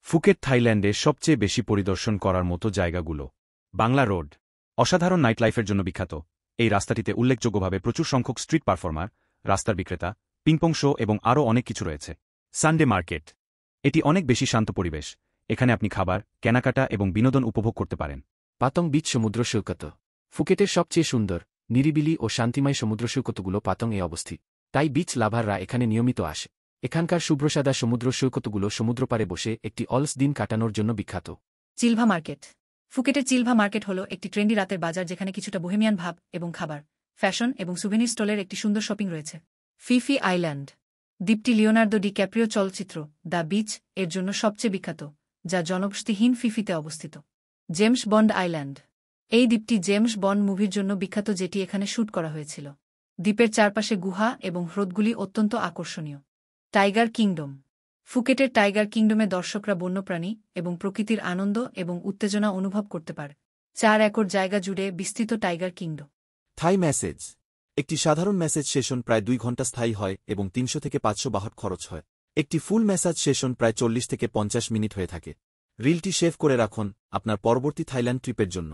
Phuket থাইল্যান্ডে সবচেয়ে বেশি পরিদর্শন করার মতো জায়গাগুলো। বাংলা রোড অসাধারণ নাইট লাইফের জন্য বিখ্যাত। এই রাস্তাটিতে উল্লেখযোগ্যভাবে প্রচুর সংখ্যক স্ট্রিট পারফর্মার, রাস্তার বিক্রেতা, পিংপং শো এবং আরও অনেক কিছু রয়েছে। সানডে মার্কেট এটি অনেক বেশি শান্ত পরিবেশ। এখানে আপনি খাবার, কেনাকাটা এবং বিনোদন উপভোগ করতে পারেন। পাতং বিচ সমুদ্র সৈকত ফুকেটের সবচেয়ে সুন্দর, নিরিবিলি ও শান্তিময় সমুদ্র সৈকতগুলো পাতং-এ অবস্থিত। তাই বিচ লাভাররা এখানে নিয়মিত আসে। এখানকার শুভ্রসাদা সমুদ্র সৈকতগুলো সমুদ্রপাড়ে বসে একটি অলস দিন কাটানোর জন্য বিখ্যাত। চিলভা মার্কেট ফুকেটের চিলভা মার্কেট হল একটি ট্রেন্ডি রাতের বাজার যেখানে কিছুটা বোহেমিয়ান ভাব এবং খাবার, ফ্যাশন এবং সুভেনির স্টলের একটি সুন্দর শপিং রয়েছে। ফিফি আইল্যান্ড দ্বীপটি লিওনার্দো ডি ক্যাপ্রিও চলচ্চিত্র দ্য বিচ এর জন্য সবচেয়ে বিখ্যাত, যা জনবসতিহীন ফিফিতে অবস্থিত। জেমস বন্ড আইল্যান্ড এই দ্বীপটি জেমস বন্ড মুভির জন্য বিখ্যাত, যেটি এখানে শ্যুট করা হয়েছিল। দ্বীপের চারপাশে গুহা এবং হ্রদগুলি অত্যন্ত আকর্ষণীয়। টাইগার কিংডম ফুকেটের টাইগার কিংডমে দর্শকরা বন্যপ্রাণী এবং প্রকৃতির আনন্দ এবং উত্তেজনা অনুভব করতে পারে। 4 একর জায়গা জুড়ে বিস্তৃত টাইগার কিংডম। থাই ম্যাসেজ একটি সাধারণ ম্যাসেজ সেশন প্রায় 2 ঘন্টা স্থায়ী হয় এবং 300 থেকে 500 বাহট খরচ হয়। একটি ফুল ম্যাসাজ সেশন প্রায় 40 থেকে 50 মিনিট হয়ে থাকে। রিলটি সেভ করে রাখুন আপনার পরবর্তী থাইল্যান্ড ট্রিপের জন্য।